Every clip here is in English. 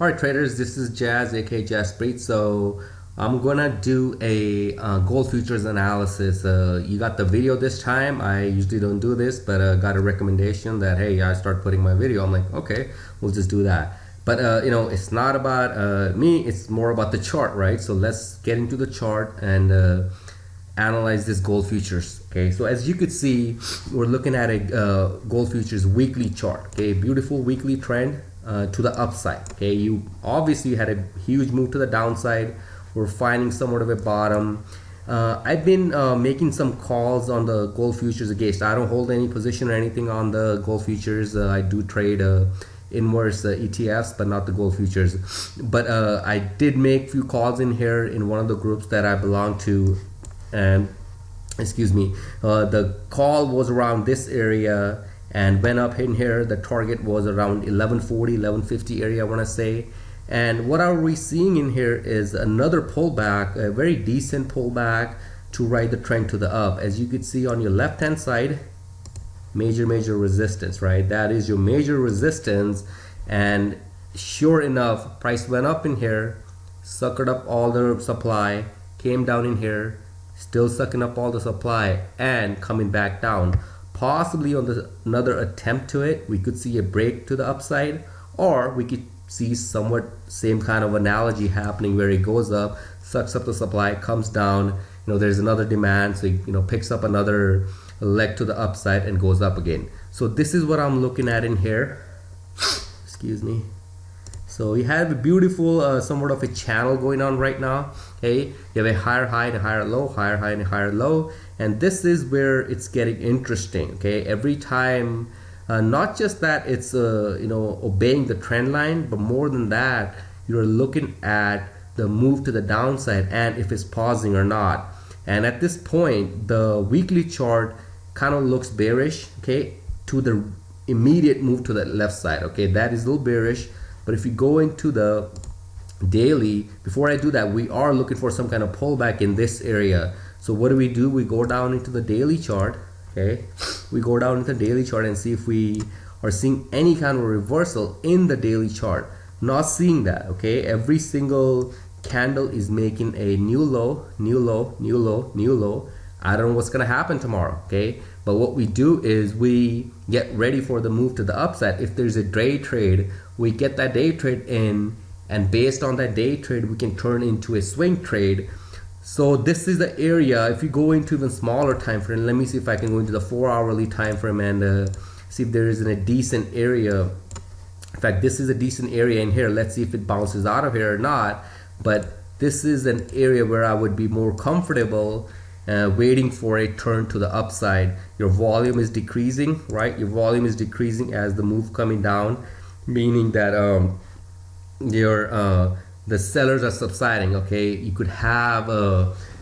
Alright traders, this is Jazz aka Jaspreet. So I'm gonna do a gold futures analysis. You got the video this time. I usually don't do this, but got a recommendation that hey, I start putting my video. I'm like, okay, we'll just do that. But you know, it's not about me, it's more about the chart, right? So let's get into the chart and analyze this gold futures. Okay, so as you could see, we're looking at a gold futures weekly chart. Okay, beautiful weekly trend to the upside. Okay, you obviously had a huge move to the downside. We're finding somewhat of a bottom. I've been making some calls on the gold futures against. I don't hold any position or anything on the gold futures. I do trade inverse ETFs, but not the gold futures. But I did make few calls in here in one of the groups that I belong to, and excuse me, the call was around this area and went up in here. The target was around 1140 1150 area, I want to say. And what are we seeing in here is another pullback, a very decent pullback to ride the trend to the up. As you could see on your left hand side, major resistance, right? That is your major resistance. And sure enough, price went up in here, suckered up all the supply, came down in here, still sucking up all the supply and coming back down. Possibly on another attempt to it, we could see a break to the upside, or we could see somewhat same kind of analogy happening where it goes up, sucks up the supply, comes down, you know, there's another demand, so you know, picks up another leg to the upside and goes up again. So this is what I'm looking at in here. Excuse me. So you have a beautiful somewhat of a channel going on right now. Okay, you have a higher high and a higher low, higher high and a higher low, and this is where it's getting interesting. Okay, every time, not just that it's you know, obeying the trend line, but more than that, you're looking at the move to the downside and if it's pausing or not. And at this point, the weekly chart kind of looks bearish. Okay, to the immediate move to the left side. Okay, that is a little bearish. But if you go into the daily, before I do that, we are looking for some kind of pullback in this area. So what do? We go down into the daily chart. Okay, we go down into the daily chart and see if we are seeing any kind of reversal in the daily chart. Not seeing that. Okay, every single candle is making a new low, new low, new low, new low. I don't know what's gonna happen tomorrow. Okay, but what we do is we get ready for the move to the upside. If there's a day trade, we get that day trade in, and based on that day trade, we can turn into a swing trade. So this is the area. If you go into even smaller time frame, let me see if I can go into the 4-hourly time frame and see if there is a decent area. In fact, this is a decent area in here. Let's see if it bounces out of here or not. But this is an area where I would be more comfortable waiting for a turn to the upside. Your volume is decreasing, right? Your volume is decreasing as the move coming down, meaning that the sellers are subsiding. Okay, you could have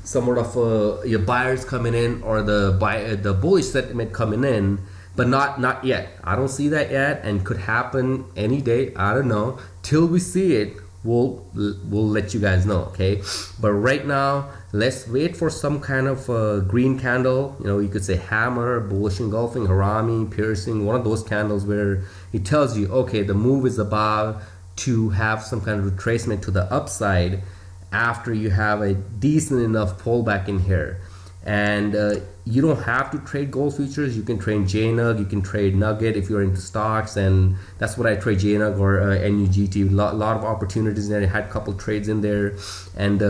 somewhat of your buyers coming in, or the bullish sentiment coming in, but not yet. I don't see that yet, and could happen any day. I don't know. Till we see it, we'll let you guys know. Okay, but right now, let's wait for some kind of green candle. You know, you could say hammer, bullish engulfing, harami, piercing, one of those candles where it tells you, okay, the move is about to have some kind of retracement to the upside after you have a decent enough pullback in here. And you don't have to trade gold futures. You can trade JNUG, you can trade Nugget if you're into stocks, and that's what I trade, JNUG or NUGT. Lot of opportunities there. I had a couple trades in there, and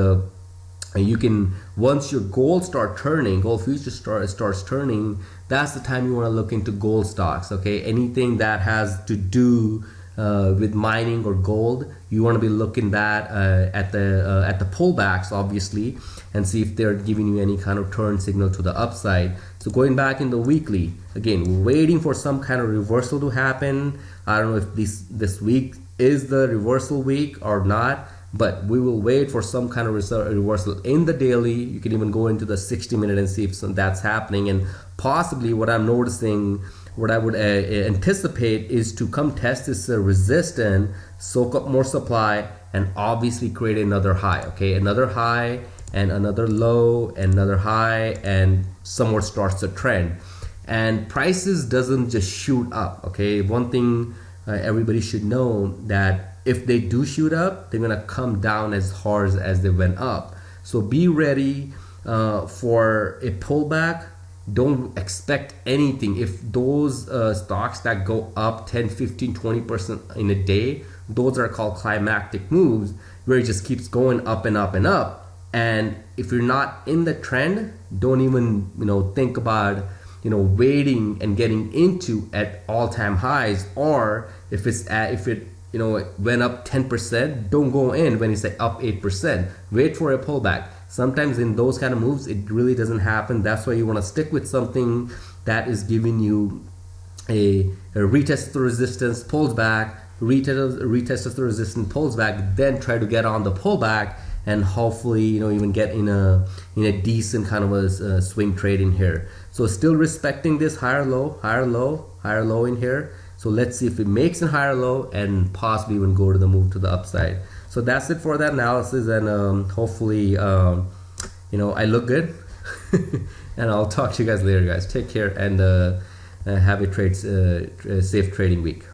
you can, once your gold start turning, gold futures starts turning, that's the time you want to look into gold stocks. Okay, anything that has to do with mining or gold, you want to be looking at the pullbacks, obviously, and see if they're giving you any kind of turn signal to the upside. So going back in the weekly, again, we're waiting for some kind of reversal to happen. I don't know if this week is the reversal week or not, but we will wait for some kind of reversal in the daily. You can even go into the 60-minute and see if that's happening. And possibly what I'm noticing, what I would anticipate is to come test this resistance, soak up more supply, and obviously create another high. Okay, another high and another low and another high, and somewhere starts a trend. And prices doesn't just shoot up. Okay, one thing everybody should know, that if they do shoot up, they're gonna come down as hard as they went up. So be ready for a pullback. Don't expect anything. If those stocks that go up 10, 15, 20% in a day, those are called climactic moves, where it just keeps going up and up and up. And if you're not in the trend, don't even think about waiting and getting into at all-time highs. Or if it went up 10%, don't go in when it's up 8%. Wait for a pullback. Sometimes in those kind of moves, it really doesn't happen. That's why you want to stick with something that is giving you a retest of the resistance, pulls back, retest of the resistance, pulls back, then try to get on the pullback, and hopefully even get in a decent kind of a swing trade in here. So still respecting this higher low, higher low, higher low in here. So let's see if it makes a higher low and possibly even go to the move to the upside. So that's it for that analysis, and hopefully I look good. And I'll talk to you guys later, guys. Take care, and have a safe trading week.